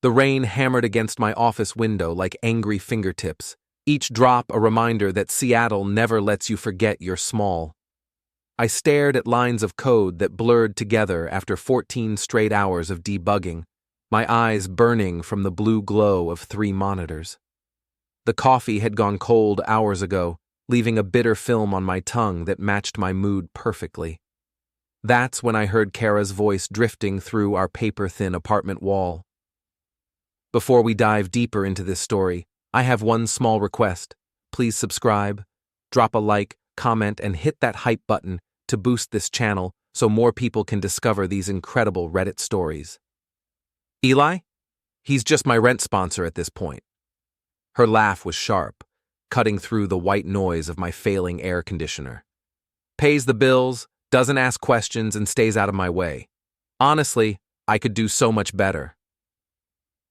The rain hammered against my office window like angry fingertips, each drop a reminder that Seattle never lets you forget you're small. I stared at lines of code that blurred together after 14 straight hours of debugging, my eyes burning from the blue glow of 3 monitors. The coffee had gone cold hours ago, leaving a bitter film on my tongue that matched my mood perfectly. That's when I heard Kara's voice drifting through our paper-thin apartment wall. Before we dive deeper into this story, I have one small request. Please subscribe, drop a like, comment, and hit that hype button to boost this channel so more people can discover these incredible Reddit stories. Eli? He's just my rent sponsor at this point. Her laugh was sharp, cutting through the white noise of my failing air conditioner. Pays the bills, doesn't ask questions, and stays out of my way. Honestly, I could do so much better.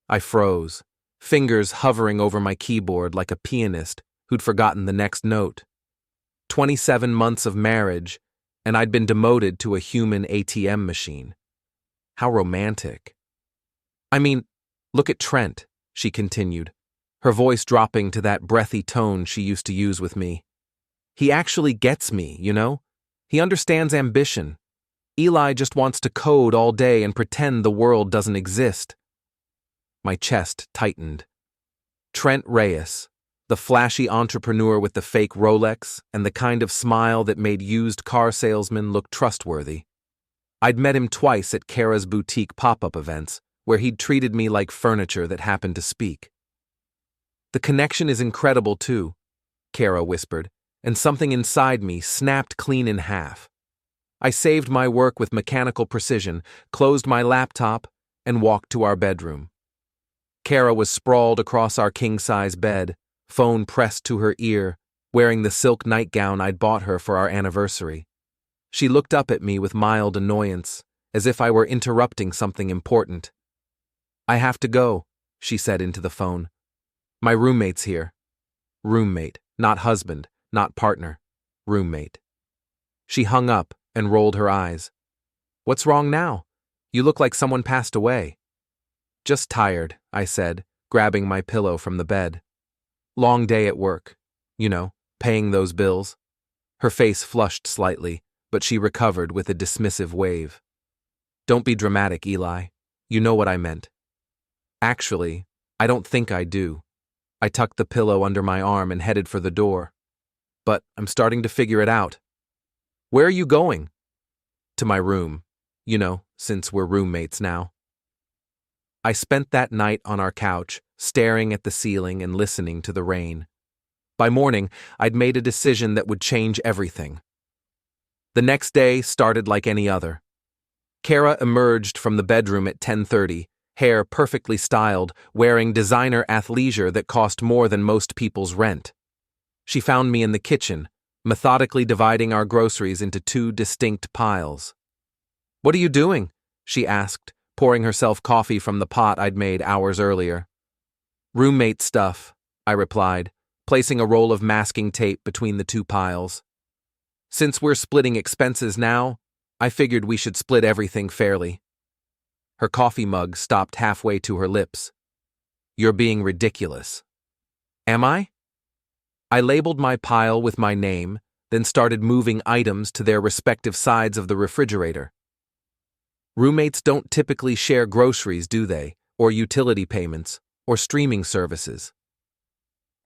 I froze, fingers hovering over my keyboard like a pianist who'd forgotten the next note. 27 months of marriage, and I'd been demoted to a human ATM machine. How romantic. I mean, look at Trent, she continued, her voice dropping to that breathy tone she used to use with me. He actually gets me, you know? He understands ambition. Eli just wants to code all day and pretend the world doesn't exist. My chest tightened. Trent Reyes, the flashy entrepreneur with the fake Rolex and the kind of smile that made used car salesmen look trustworthy. I'd met him twice at Kara's boutique pop-up events, where he'd treated me like furniture that happened to speak. The connection is incredible too, Kara whispered, and something inside me snapped clean in half. I saved my work with mechanical precision, closed my laptop, and walked to our bedroom. Kara was sprawled across our king-size bed, phone pressed to her ear, wearing the silk nightgown I'd bought her for our anniversary. She looked up at me with mild annoyance, as if I were interrupting something important. I have to go, she said into the phone. My roommate's here. Roommate, not husband, not partner. Roommate. She hung up and rolled her eyes. What's wrong now? You look like someone passed away. Just tired, I said, grabbing my pillow from the bed. Long day at work. You know, paying those bills. Her face flushed slightly, but she recovered with a dismissive wave. Don't be dramatic, Eli. You know what I meant. Actually, I don't think I do. I tucked the pillow under my arm and headed for the door. But I'm starting to figure it out. Where are you going? To my room. You know, since we're roommates now. I spent that night on our couch, staring at the ceiling and listening to the rain. By morning, I'd made a decision that would change everything. The next day started like any other. Kara emerged from the bedroom at 10:30, hair perfectly styled, wearing designer athleisure that cost more than most people's rent. She found me in the kitchen, methodically dividing our groceries into 2 distinct piles. What are you doing? She asked, pouring herself coffee from the pot I'd made hours earlier. Roommate stuff, I replied, placing a roll of masking tape between the 2 piles. Since we're splitting expenses now, I figured we should split everything fairly. Her coffee mug stopped halfway to her lips. You're being ridiculous. Am I? I labeled my pile with my name, then started moving items to their respective sides of the refrigerator. Roommates don't typically share groceries, do they? Or utility payments, or streaming services.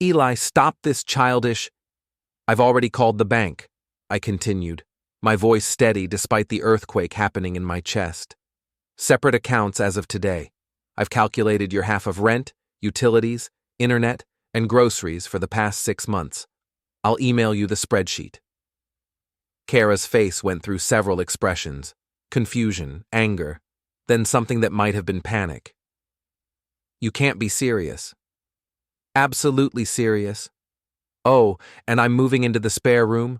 Eli, stop this childish... I've already called the bank, I continued, my voice steady despite the earthquake happening in my chest. Separate accounts as of today. I've calculated your half of rent, utilities, internet, and groceries for the past 6 months. I'll email you the spreadsheet. Kara's face went through several expressions. Confusion, anger, then something that might have been panic. You can't be serious. Absolutely serious. Oh, and I'm moving into the spare room?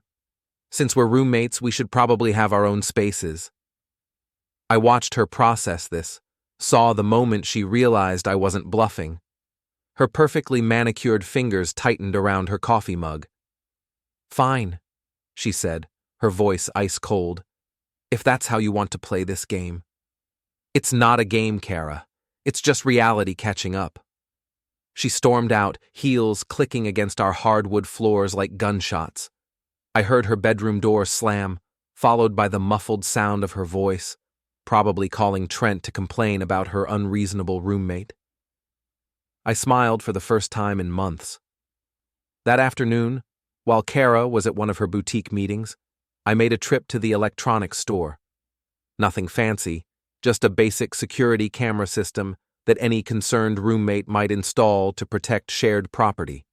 Since we're roommates, we should probably have our own spaces. I watched her process this, saw the moment she realized I wasn't bluffing. Her perfectly manicured fingers tightened around her coffee mug. Fine, she said, her voice ice cold. If that's how you want to play this game. It's not a game, Kara. It's just reality catching up. She stormed out, heels clicking against our hardwood floors like gunshots. I heard her bedroom door slam, followed by the muffled sound of her voice, probably calling Trent to complain about her unreasonable roommate. I smiled for the first time in months. That afternoon, while Kara was at one of her boutique meetings, I made a trip to the electronics store. Nothing fancy, just a basic security camera system that any concerned roommate might install to protect shared property.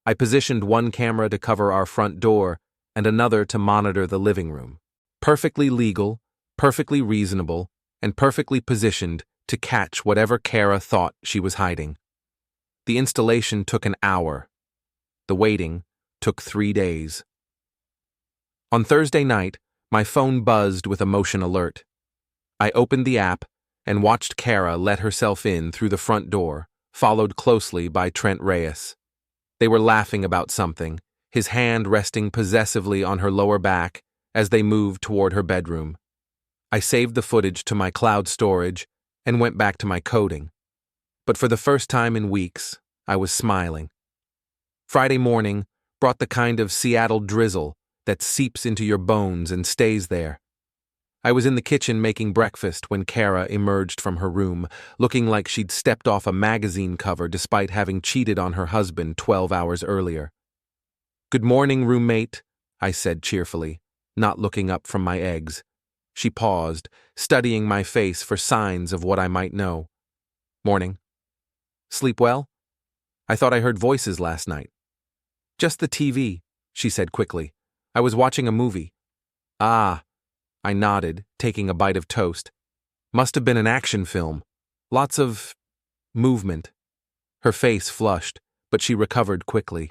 I positioned one camera to cover our front door and another to monitor the living room. Perfectly legal, perfectly reasonable, and perfectly positioned to catch whatever Kara thought she was hiding. The installation took an hour. The waiting took 3 days. On Thursday night, my phone buzzed with a motion alert. I opened the app and watched Kara let herself in through the front door, followed closely by Trent Reyes. They were laughing about something, his hand resting possessively on her lower back as they moved toward her bedroom. I saved the footage to my cloud storage and went back to my coding. But for the first time in weeks, I was smiling. Friday morning brought the kind of Seattle drizzle that seeps into your bones and stays there. I was in the kitchen making breakfast when Kara emerged from her room, looking like she'd stepped off a magazine cover despite having cheated on her husband 12 hours earlier. "Good morning, roommate," I said cheerfully, not looking up from my eggs. She paused, studying my face for signs of what I might know. "Morning. Sleep well? I thought I heard voices last night." "Just the TV," she said quickly. "I was watching a movie." "Ah," I nodded, taking a bite of toast. "Must have been an action film. Lots of movement." Her face flushed, but she recovered quickly.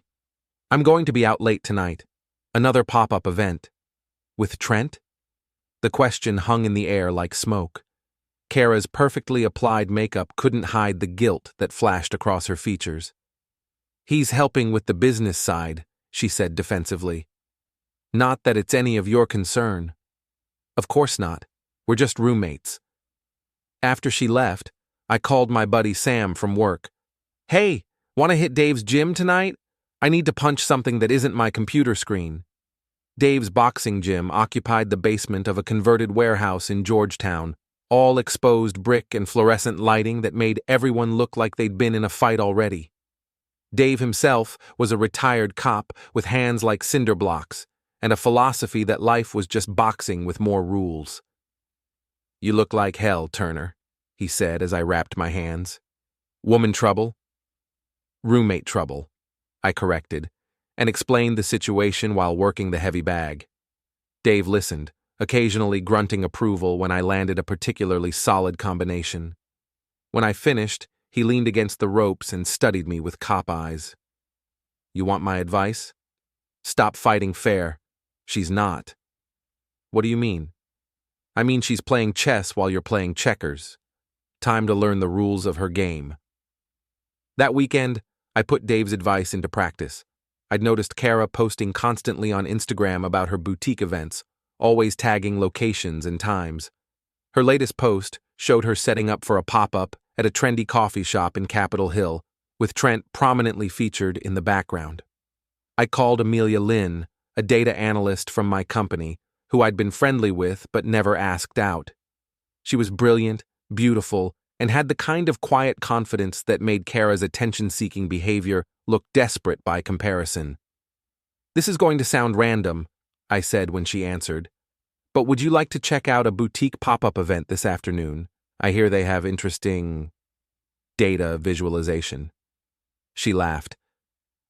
"I'm going to be out late tonight. Another pop-up event." "With Trent?" The question hung in the air like smoke. Kara's perfectly applied makeup couldn't hide the guilt that flashed across her features. "He's helping with the business side," she said defensively. "Not that it's any of your concern." "Of course not. We're just roommates." After she left, I called my buddy Sam from work. "Hey, want to hit Dave's gym tonight? I need to punch something that isn't my computer screen." Dave's boxing gym occupied the basement of a converted warehouse in Georgetown, all exposed brick and fluorescent lighting that made everyone look like they'd been in a fight already. Dave himself was a retired cop with hands like cinder blocks, and a philosophy that life was just boxing with more rules. "You look like hell, Turner," he said as I wrapped my hands. "Woman trouble?" "Roommate trouble," I corrected, and explained the situation while working the heavy bag. Dave listened, occasionally grunting approval when I landed a particularly solid combination. When I finished, he leaned against the ropes and studied me with cop eyes. "You want my advice? Stop fighting fair. She's not." "What do you mean?" "I mean she's playing chess while you're playing checkers. Time to learn the rules of her game." That weekend, I put Dave's advice into practice. I'd noticed Kara posting constantly on Instagram about her boutique events, always tagging locations and times. Her latest post showed her setting up for a pop-up at a trendy coffee shop in Capitol Hill, with Trent prominently featured in the background. I called Amelia Lynn, a data analyst from my company, who I'd been friendly with but never asked out. She was brilliant, beautiful, and had the kind of quiet confidence that made Kara's attention-seeking behavior look desperate by comparison. "This is going to sound random," I said when she answered, "but would you like to check out a boutique pop-up event this afternoon? I hear they have interesting data visualization." She laughed.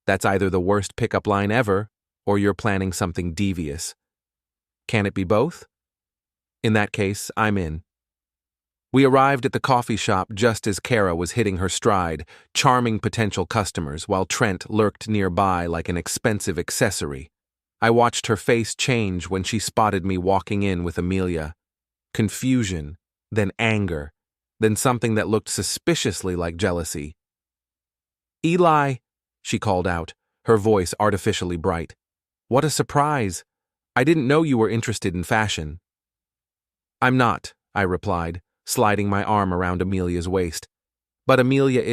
"That's either the worst pickup line ever, or you're planning something devious. Can it be both? In that case, I'm in." We arrived at the coffee shop just as Kara was hitting her stride, charming potential customers, while Trent lurked nearby like an expensive accessory. I watched her face change when she spotted me walking in with Amelia. Confusion, then anger, then something that looked suspiciously like jealousy. "Eli," she called out, her voice artificially bright. "What a surprise! I didn't know you were interested in fashion." "I'm not," I replied, sliding my arm around Amelia's waist. But Amelia,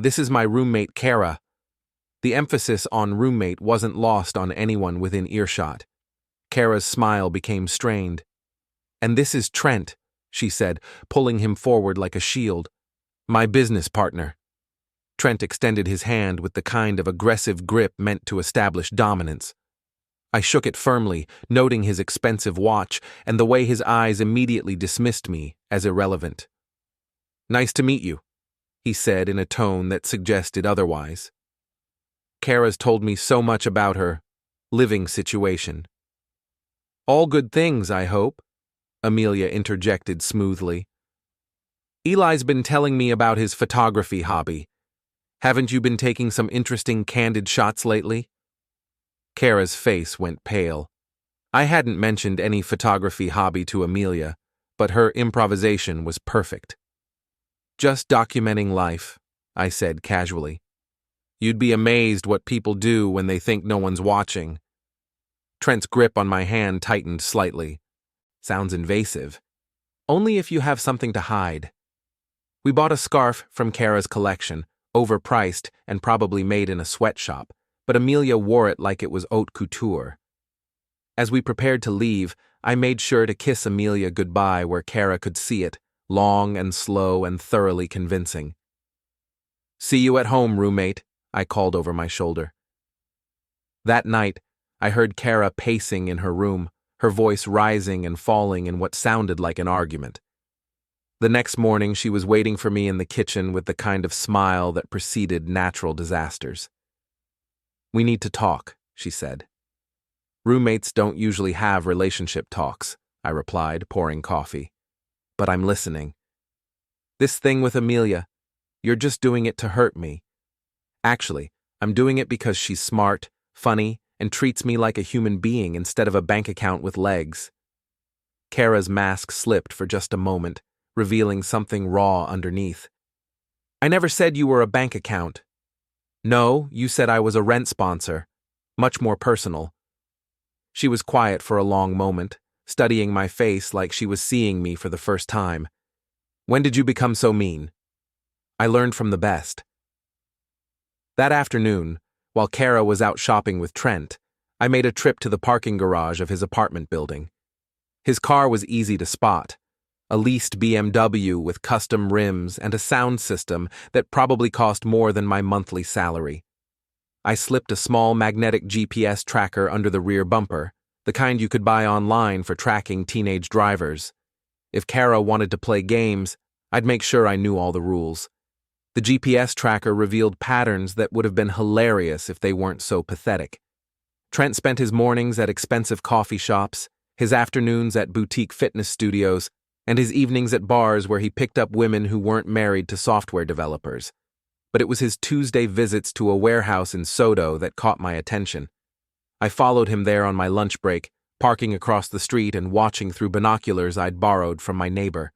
this is my roommate, Kara. The emphasis on roommate wasn't lost on anyone within earshot. Kara's smile became strained. And this is Trent, she said, pulling him forward like a shield. My business partner. Trent extended his hand with the kind of aggressive grip meant to establish dominance. I shook it firmly, noting his expensive watch and the way his eyes immediately dismissed me as irrelevant. Nice to meet you, he said in a tone that suggested otherwise. Kara's told me so much about her living situation. All good things, I hope, Amelia interjected smoothly. Eli's been telling me about his photography hobby. Haven't you been taking some interesting candid shots lately? Kara's face went pale. I hadn't mentioned any photography hobby to Amelia, but her improvisation was perfect. Just documenting life, I said casually. You'd be amazed what people do when they think no one's watching. Trent's grip on my hand tightened slightly. Sounds invasive. Only if you have something to hide. We bought a scarf from Kara's collection, overpriced and probably made in a sweatshop, but Amelia wore it like it was haute couture. As we prepared to leave, I made sure to kiss Amelia goodbye where Kara could see it, long and slow and thoroughly convincing. See you at home, roommate, I called over my shoulder. That night, I heard Kara pacing in her room, her voice rising and falling in what sounded like an argument. The next morning, she was waiting for me in the kitchen with the kind of smile that preceded natural disasters. We need to talk, she said. Roommates don't usually have relationship talks, I replied, pouring coffee. But I'm listening. This thing with Amelia, you're just doing it to hurt me. Actually, I'm doing it because she's smart, funny, and treats me like a human being instead of a bank account with legs. Kara's mask slipped for just a moment, revealing something raw underneath. I never said you were a bank account. No, you said I was a rent sponsor. Much more personal. She was quiet for a long moment, studying my face like she was seeing me for the first time. When did you become so mean? I learned from the best. That afternoon, while Kara was out shopping with Trent, I made a trip to the parking garage of his apartment building. His car was easy to spot. A leased BMW with custom rims and a sound system that probably cost more than my monthly salary. I slipped a small magnetic GPS tracker under the rear bumper, the kind you could buy online for tracking teenage drivers. If Kara wanted to play games, I'd make sure I knew all the rules. The GPS tracker revealed patterns that would have been hilarious if they weren't so pathetic. Trent spent his mornings at expensive coffee shops, his afternoons at boutique fitness studios, and his evenings at bars where he picked up women who weren't married to software developers. But it was his Tuesday visits to a warehouse in Sodo that caught my attention. I followed him there on my lunch break, parking across the street and watching through binoculars I'd borrowed from my neighbor.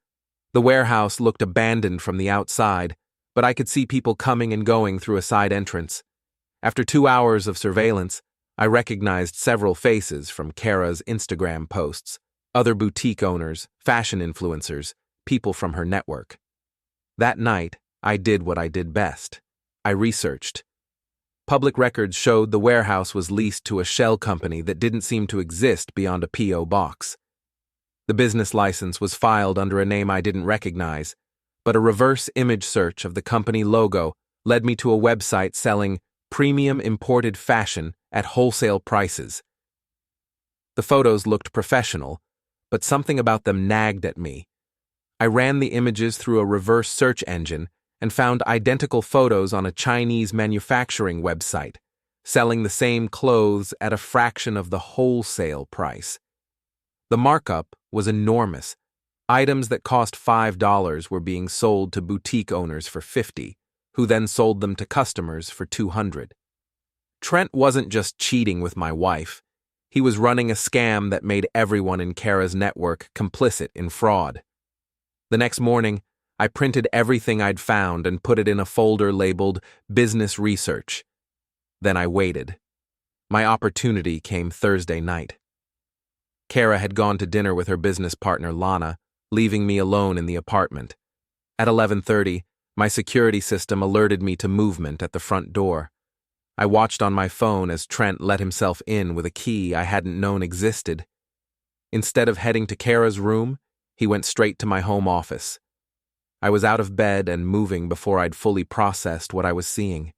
The warehouse looked abandoned from the outside, but I could see people coming and going through a side entrance. After 2 hours of surveillance, I recognized several faces from Kara's Instagram posts. Other boutique owners, fashion influencers, people from her network. That night, I did what I did best. I researched. Public records showed the warehouse was leased to a shell company that didn't seem to exist beyond a P.O. box. The business license was filed under a name I didn't recognize, but a reverse image search of the company logo led me to a website selling premium imported fashion at wholesale prices. The photos looked professional, but something about them nagged at me. I ran the images through a reverse search engine and found identical photos on a Chinese manufacturing website, selling the same clothes at a fraction of the wholesale price. The markup was enormous. Items that cost $5 were being sold to boutique owners for $50, who then sold them to customers for $200. Trent wasn't just cheating with my wife. He was running a scam that made everyone in Kara's network complicit in fraud. The next morning, I printed everything I'd found and put it in a folder labeled Business Research. Then I waited. My opportunity came Thursday night. Kara had gone to dinner with her business partner Lana, leaving me alone in the apartment. At 11:30, my security system alerted me to movement at the front door. I watched on my phone as Trent let himself in with a key I hadn't known existed. Instead of heading to Kara's room, he went straight to my home office. I was out of bed and moving before I'd fully processed what I was seeing.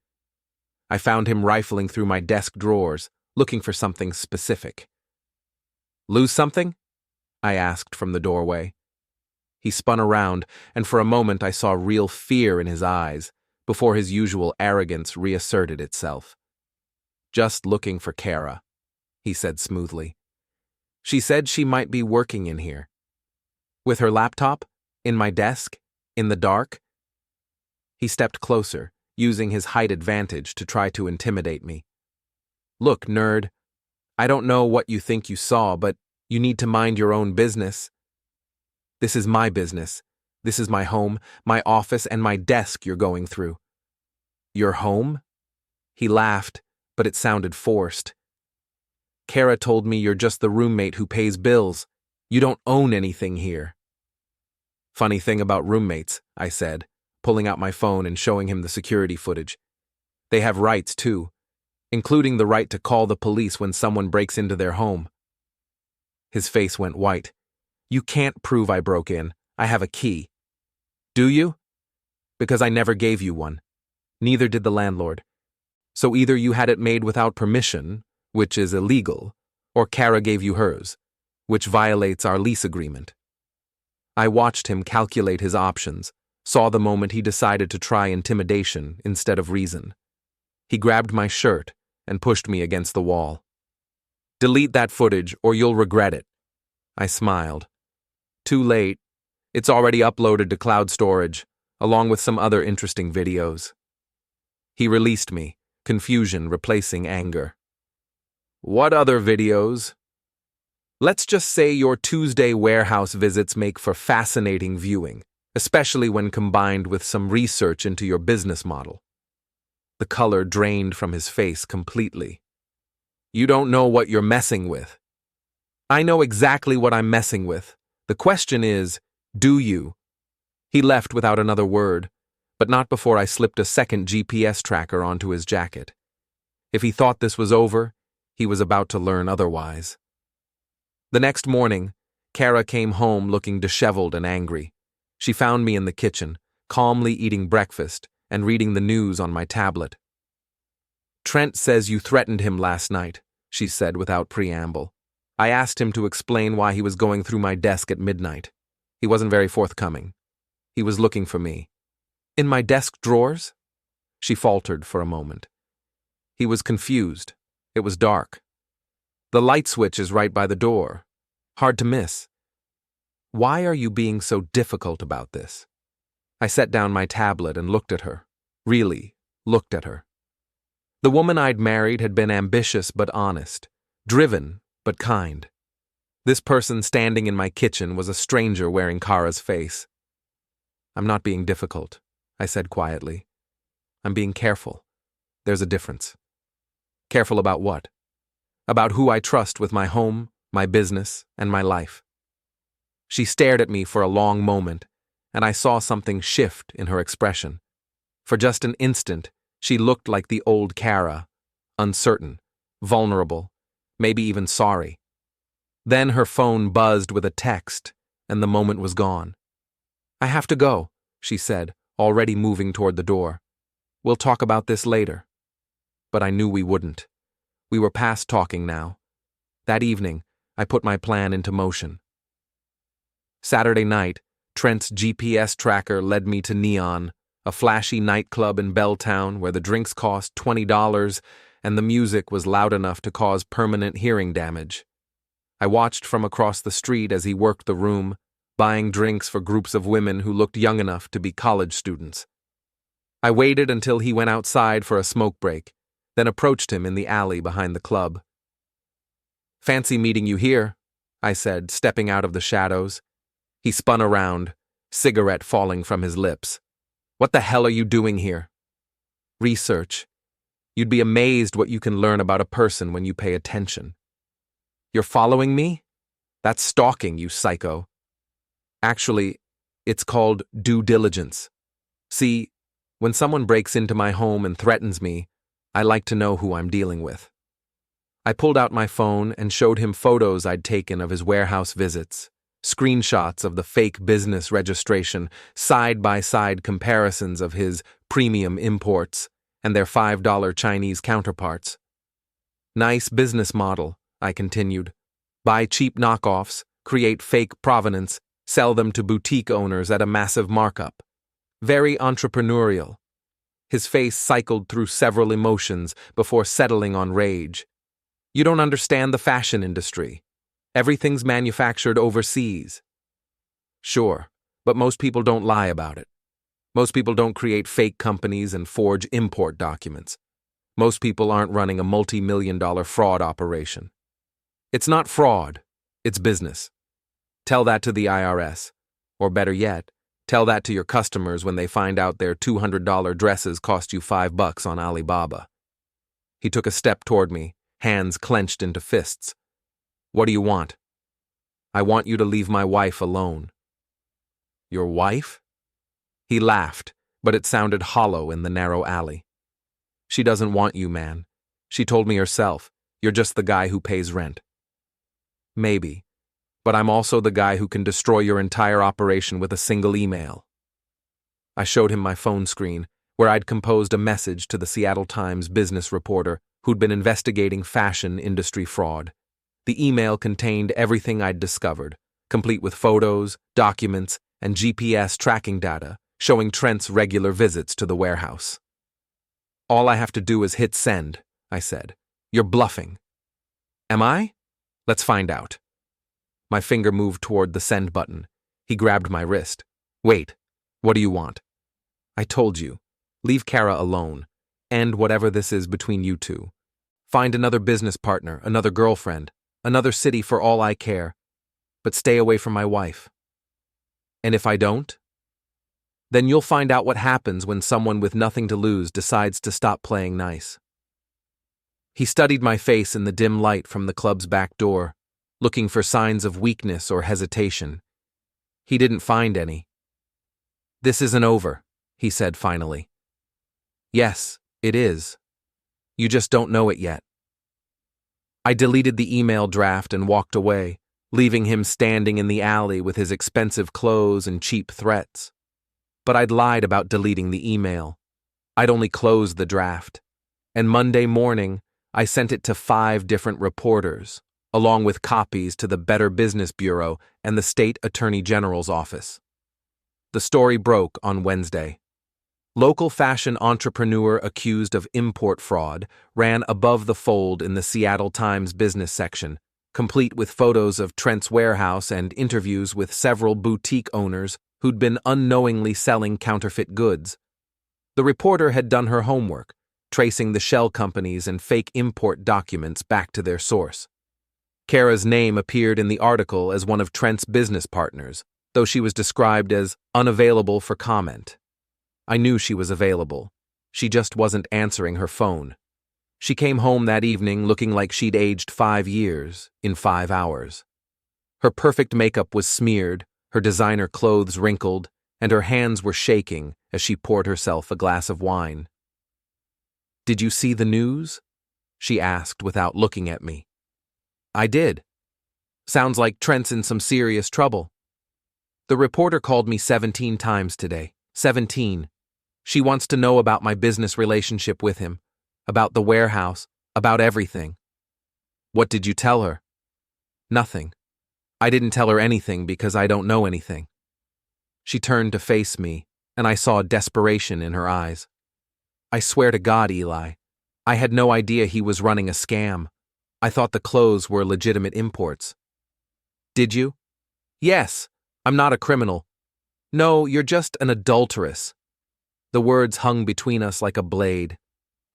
I found him rifling through my desk drawers, looking for something specific. "Lose something?" I asked from the doorway. He spun around, and for a moment I saw real fear in his eyes, before his usual arrogance reasserted itself. "Just looking for Kara," he said smoothly. "She said she might be working in here." "With her laptop? In my desk? In the dark?" He stepped closer, using his height advantage to try to intimidate me. "Look, nerd, I don't know what you think you saw, but you need to mind your own business. This is my business. This is my home, my office, and my desk you're going through." "Your home?" He laughed, but it sounded forced. "Kara told me you're just the roommate who pays bills. You don't own anything here." "Funny thing about roommates," I said, pulling out my phone and showing him the security footage. "They have rights, too, including the right to call the police when someone breaks into their home." His face went white. "You can't prove I broke in. I have a key." "Do you?" "Because I never gave you one. Neither did the landlord. So either you had it made without permission, which is illegal, or Kara gave you hers, which violates our lease agreement." I watched him calculate his options, saw the moment he decided to try intimidation instead of reason. He grabbed my shirt and pushed me against the wall. "Delete that footage or you'll regret it." I smiled. "Too late. It's already uploaded to cloud storage, along with some other interesting videos." He released me, confusion replacing anger. "What other videos?" "Let's just say your Tuesday warehouse visits make for fascinating viewing, especially when combined with some research into your business model." The color drained from his face completely. "You don't know what you're messing with." "I know exactly what I'm messing with. The question is, do you?" He left without another word, but not before I slipped a second GPS tracker onto his jacket. If he thought this was over, he was about to learn otherwise. The next morning, Kara came home looking disheveled and angry. She found me in the kitchen, calmly eating breakfast and reading the news on my tablet. "Trent says you threatened him last night," she said without preamble. "I asked him to explain why he was going through my desk at midnight. He wasn't very forthcoming. He was looking for me." "In my desk drawers?" She faltered for a moment. He was confused. It was dark. "The light switch is right by the door. Hard to miss." "Why are you being so difficult about this?" I set down my tablet and looked at her. Really, looked at her. The woman I'd married had been ambitious but honest, driven but kind. This person standing in my kitchen was a stranger wearing Kara's face. "I'm not being difficult," I said quietly. "I'm being careful. There's a difference." "Careful about what?" "About who I trust with my home, my business, and my life." She stared at me for a long moment, and I saw something shift in her expression. For just an instant, she looked like the old Kara, uncertain, vulnerable, maybe even sorry. Then her phone buzzed with a text, and the moment was gone. "I have to go," she said, already moving toward the door. "We'll talk about this later." But I knew we wouldn't. We were past talking now. That evening, I put my plan into motion. Saturday night, Trent's GPS tracker led me to Neon, a flashy nightclub in Belltown where the drinks cost $20 and the music was loud enough to cause permanent hearing damage. I watched from across the street as he worked the room, buying drinks for groups of women who looked young enough to be college students. I waited until he went outside for a smoke break, then approached him in the alley behind the club. "Fancy meeting you here," I said, stepping out of the shadows. He spun around, cigarette falling from his lips. "What the hell are you doing here?" "Research. You'd be amazed what you can learn about a person when you pay attention." "You're following me? That's stalking, you psycho." Actually, it's called due diligence. See, when someone breaks into my home and threatens me, I like to know who I'm dealing with. I pulled out my phone and showed him photos I'd taken of his warehouse visits, screenshots of the fake business registration, side-by-side comparisons of his premium imports and their $5 Chinese counterparts. Nice business model, I continued. Buy cheap knockoffs, create fake provenance, sell them to boutique owners at a massive markup. Very entrepreneurial. His face cycled through several emotions before settling on rage. You don't understand the fashion industry. Everything's manufactured overseas. Sure, but most people don't lie about it. Most people don't create fake companies and forge import documents. Most people aren't running a multi-million-dollar fraud operation. It's not fraud, it's business. Tell that to the IRS. Or better yet, tell that to your customers when they find out their $200 dresses cost you $5 on Alibaba. He took a step toward me, hands clenched into fists. What do you want? I want you to leave my wife alone. Your wife? He laughed, but it sounded hollow in the narrow alley. She doesn't want you, man. She told me herself, you're just the guy who pays rent. Maybe, but I'm also the guy who can destroy your entire operation with a single email. I showed him my phone screen, where I'd composed a message to the Seattle Times business reporter who'd been investigating fashion industry fraud. The email contained everything I'd discovered, complete with photos, documents, and GPS tracking data showing Trent's regular visits to the warehouse. All I have to do is hit send, I said. You're bluffing. Am I? Let's find out. My finger moved toward the send button. He grabbed my wrist. Wait, what do you want? I told you. Leave Kara alone. End whatever this is between you two. Find another business partner, another girlfriend, another city for all I care. But stay away from my wife. And if I don't? Then you'll find out what happens when someone with nothing to lose decides to stop playing nice. He studied my face in the dim light from the club's back door, looking for signs of weakness or hesitation. He didn't find any. This isn't over, he said finally. Yes, it is. You just don't know it yet. I deleted the email draft and walked away, leaving him standing in the alley with his expensive clothes and cheap threats. But I'd lied about deleting the email. I'd only closed the draft. And Monday morning, I sent it to 5 different reporters, along with copies to the Better Business Bureau and the State Attorney General's office. The story broke on Wednesday. Local fashion entrepreneur accused of import fraud ran above the fold in the Seattle Times business section, complete with photos of Trent's warehouse and interviews with several boutique owners who'd been unknowingly selling counterfeit goods. The reporter had done her homework, tracing the shell companies and fake import documents back to their source. Kara's name appeared in the article as one of Trent's business partners, though she was described as unavailable for comment. I knew she was available. She just wasn't answering her phone. She came home that evening looking like she'd aged 5 years in 5 hours. Her perfect makeup was smeared, her designer clothes wrinkled, and her hands were shaking as she poured herself a glass of wine. Did you see the news? She asked without looking at me. I did. Sounds like Trent's in some serious trouble. The reporter called me 17 times today. 17. She wants to know about my business relationship with him, about the warehouse, about everything. What did you tell her? Nothing. I didn't tell her anything because I don't know anything. She turned to face me, and I saw desperation in her eyes. I swear to God, Eli, I had no idea he was running a scam. I thought the clothes were legitimate imports. Did you? Yes, I'm not a criminal. No, you're just an adulteress. The words hung between us like a blade.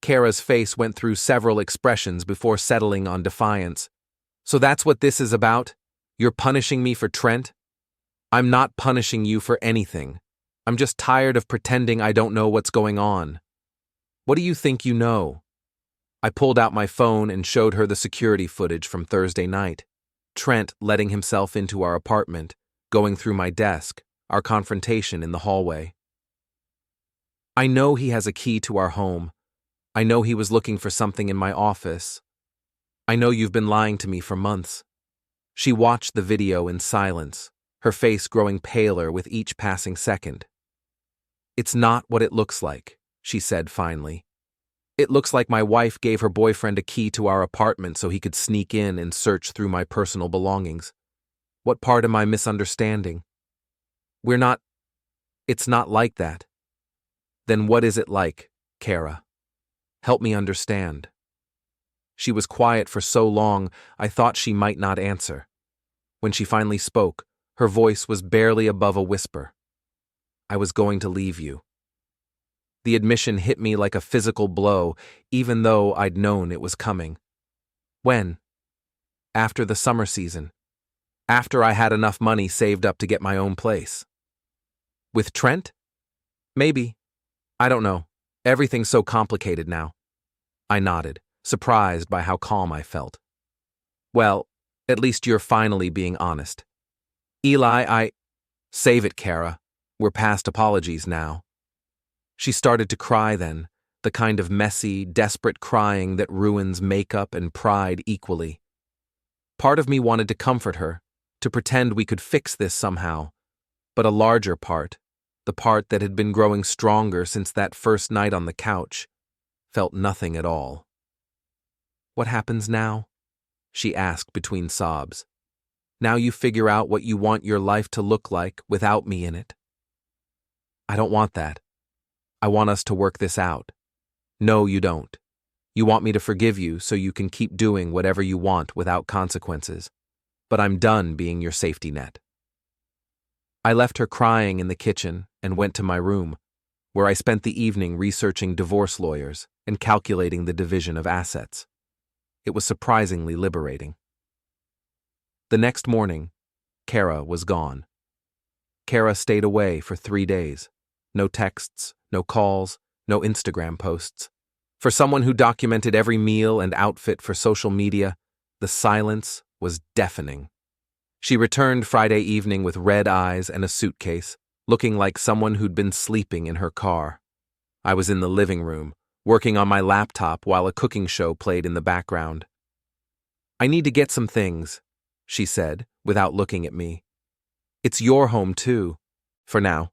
Kara's face went through several expressions before settling on defiance. So that's what this is about? You're punishing me for Trent? I'm not punishing you for anything. I'm just tired of pretending I don't know what's going on. What do you think you know? I pulled out my phone and showed her the security footage from Thursday night. Trent letting himself into our apartment, going through my desk, our confrontation in the hallway. I know he has a key to our home. I know he was looking for something in my office. I know you've been lying to me for months. She watched the video in silence, her face growing paler with each passing second. It's not what it looks like, she said finally. It looks like my wife gave her boyfriend a key to our apartment so he could sneak in and search through my personal belongings. What part am I misunderstanding? It's not like that. Then what is it like, Kara? Help me understand. She was quiet for so long, I thought she might not answer. When she finally spoke, her voice was barely above a whisper. I was going to leave you. The admission hit me like a physical blow, even though I'd known it was coming. When? After the summer season. After I had enough money saved up to get my own place. With Trent? Maybe. I don't know. Everything's so complicated now. I nodded, surprised by how calm I felt. Well, at least you're finally being honest. Eli, Save it, Kara. We're past apologies now. She started to cry then, the kind of messy, desperate crying that ruins makeup and pride equally. Part of me wanted to comfort her, to pretend we could fix this somehow, but a larger part, the part that had been growing stronger since that first night on the couch, felt nothing at all. What happens now? She asked between sobs. Now you figure out what you want your life to look like without me in it. I don't want that. I want us to work this out. No, you don't. You want me to forgive you so you can keep doing whatever you want without consequences. But I'm done being your safety net. I left her crying in the kitchen and went to my room, where I spent the evening researching divorce lawyers and calculating the division of assets. It was surprisingly liberating. The next morning, Kara was gone. Kara stayed away for 3 days. No texts, no calls, no Instagram posts. For someone who documented every meal and outfit for social media, the silence was deafening. She returned Friday evening with red eyes and a suitcase, looking like someone who'd been sleeping in her car. I was in the living room, working on my laptop while a cooking show played in the background. I need to get some things, she said, without looking at me. It's your home too, for now.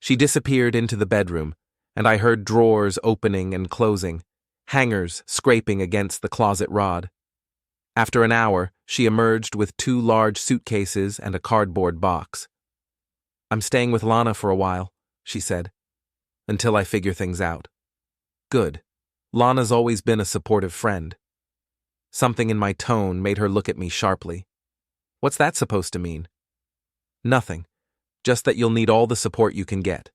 She disappeared into the bedroom, and I heard drawers opening and closing, hangers scraping against the closet rod. After an hour, she emerged with 2 large suitcases and a cardboard box. I'm staying with Lana for a while, she said, until I figure things out. Good. Lana's always been a supportive friend. Something in my tone made her look at me sharply. What's that supposed to mean? Nothing. Just that you'll need all the support you can get.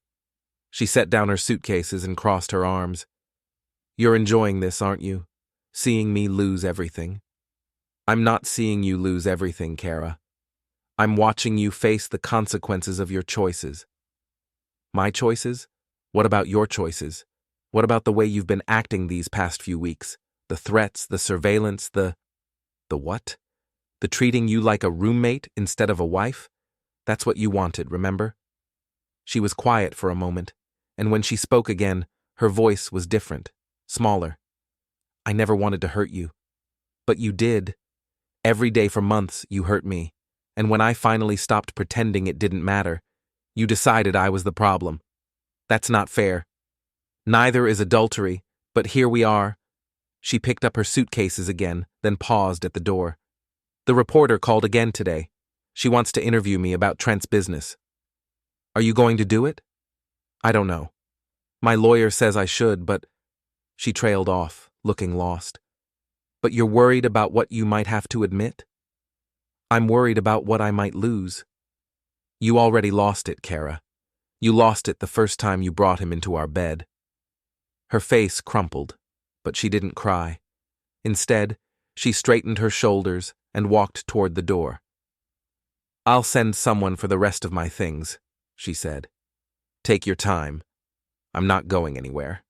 She set down her suitcases and crossed her arms. You're enjoying this, aren't you? Seeing me lose everything. I'm not seeing you lose everything, Kara. I'm watching you face the consequences of your choices. My choices? What about your choices? What about the way you've been acting these past few weeks? The threats, the surveillance, the what? The treating you like a roommate instead of a wife? That's what you wanted, remember? She was quiet for a moment, and when she spoke again, her voice was different, smaller. I never wanted to hurt you. But you did. Every day for months, you hurt me. And when I finally stopped pretending it didn't matter, you decided I was the problem. That's not fair. Neither is adultery, but here we are. She picked up her suitcases again, then paused at the door. The reporter called again today. She wants to interview me about Trent's business. Are you going to do it? I don't know. My lawyer says I should, but... She trailed off, looking lost. But you're worried about what you might have to admit? I'm worried about what I might lose. You already lost it, Kara. You lost it the first time you brought him into our bed. Her face crumpled, but she didn't cry. Instead, she straightened her shoulders and walked toward the door. I'll send someone for the rest of my things, she said. Take your time. I'm not going anywhere.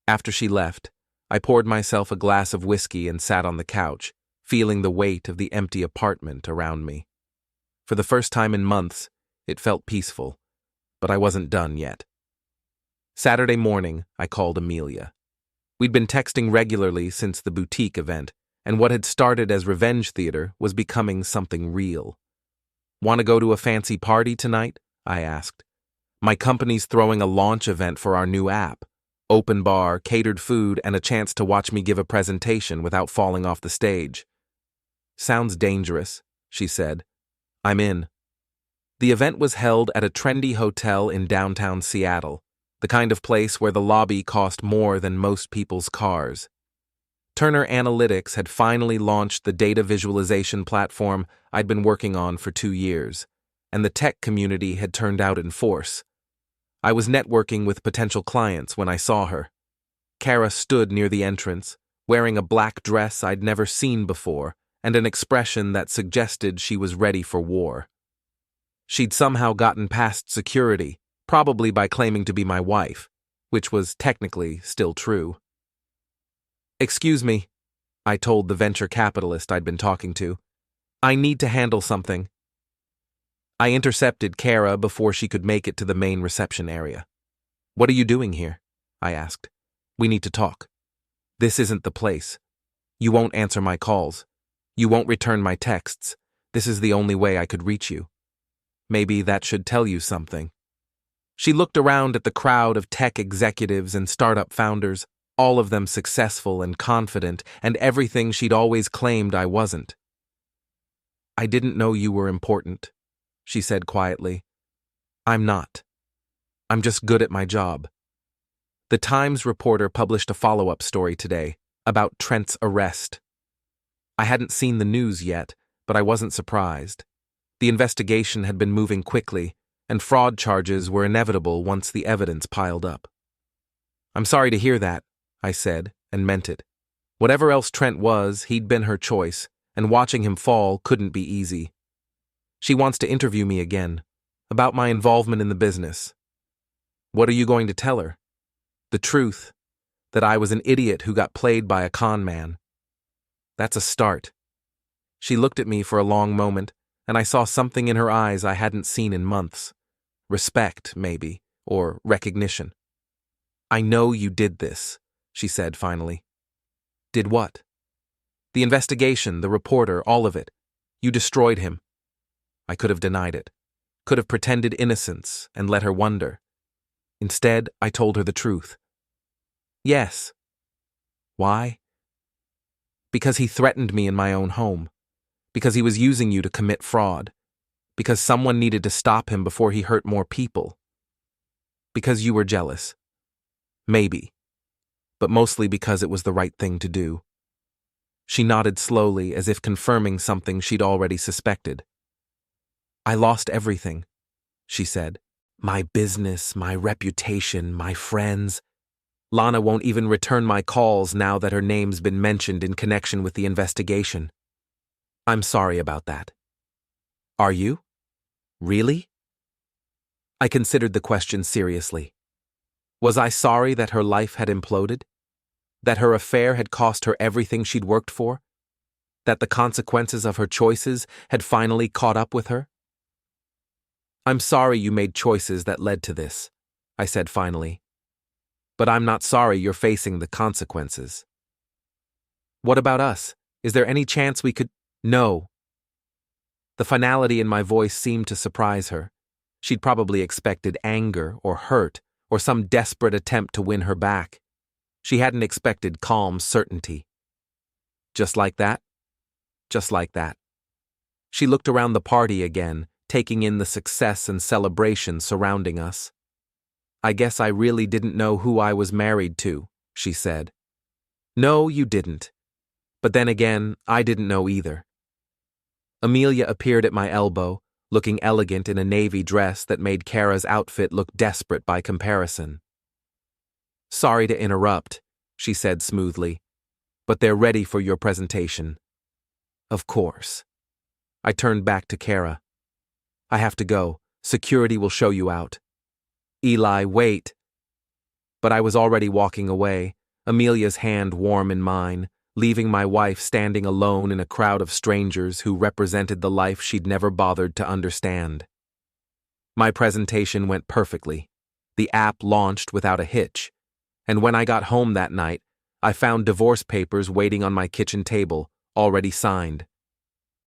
After she left, I poured myself a glass of whiskey and sat on the couch, feeling the weight of the empty apartment around me. For the first time in months, it felt peaceful, but I wasn't done yet. Saturday morning, I called Amelia. We'd been texting regularly since the boutique event, and what had started as revenge theater was becoming something real. "Want to go to a fancy party tonight?" I asked. "My company's throwing a launch event for our new app. Open bar, catered food, and a chance to watch me give a presentation without falling off the stage." "Sounds dangerous," she said. "I'm in." The event was held at a trendy hotel in downtown Seattle, the kind of place where the lobby cost more than most people's cars. Turner Analytics had finally launched the data visualization platform I'd been working on for 2 years, and the tech community had turned out in force. I was networking with potential clients when I saw her. Kara stood near the entrance, wearing a black dress I'd never seen before and an expression that suggested she was ready for war. She'd somehow gotten past security, probably by claiming to be my wife, which was technically still true. "Excuse me," I told the venture capitalist I'd been talking to. "I need to handle something." I intercepted Kara before she could make it to the main reception area. "What are you doing here?" I asked. "We need to talk. This isn't the place. You won't answer my calls. You won't return my texts. This is the only way I could reach you. Maybe that should tell you something." She looked around at the crowd of tech executives and startup founders, all of them successful and confident, and everything she'd always claimed I wasn't. "I didn't know you were important," she said quietly. "I'm not. I'm just good at my job." The Times reporter published a follow-up story today about Trent's arrest. I hadn't seen the news yet, but I wasn't surprised. The investigation had been moving quickly, and fraud charges were inevitable once the evidence piled up. "I'm sorry to hear that," I said, and meant it. Whatever else Trent was, he'd been her choice, and watching him fall couldn't be easy. "She wants to interview me again, about my involvement in the business." "What are you going to tell her?" "The truth, that I was an idiot who got played by a con man." "That's a start." She looked at me for a long moment, and I saw something in her eyes I hadn't seen in months. Respect, maybe, or recognition. "I know you did this," she said finally. "Did what?" "The investigation, the reporter, all of it. You destroyed him." I could have denied it, could have pretended innocence and let her wonder. Instead, I told her the truth. "Yes." "Why?" "Because he threatened me in my own home. Because he was using you to commit fraud. Because someone needed to stop him before he hurt more people. Because you were jealous. Maybe. But mostly because it was the right thing to do." She nodded slowly, as if confirming something she'd already suspected. "I lost everything," she said. "My business, my reputation, my friends. Lana won't even return my calls now that her name's been mentioned in connection with the investigation. I'm sorry about that." "Are you? Really?" I considered the question seriously. Was I sorry that her life had imploded? That her affair had cost her everything she'd worked for? That the consequences of her choices had finally caught up with her? "I'm sorry you made choices that led to this," I said finally. "But I'm not sorry you're facing the consequences." "What about us? Is there any chance we could—" "No." The finality in my voice seemed to surprise her. She'd probably expected anger or hurt or some desperate attempt to win her back. She hadn't expected calm certainty. "Just like that?" "Just like that." She looked around the party again, taking in the success and celebration surrounding us. "I guess I really didn't know who I was married to," she said. "No, you didn't. But then again, I didn't know either." Amelia appeared at my elbow, looking elegant in a navy dress that made Kara's outfit look desperate by comparison. "Sorry to interrupt," she said smoothly, "but they're ready for your presentation." "Of course." I turned back to Kara. "I have to go. Security will show you out." "Eli, wait." But I was already walking away, Amelia's hand warm in mine, leaving my wife standing alone in a crowd of strangers who represented the life she'd never bothered to understand. My presentation went perfectly. The app launched without a hitch, and when I got home that night, I found divorce papers waiting on my kitchen table, already signed.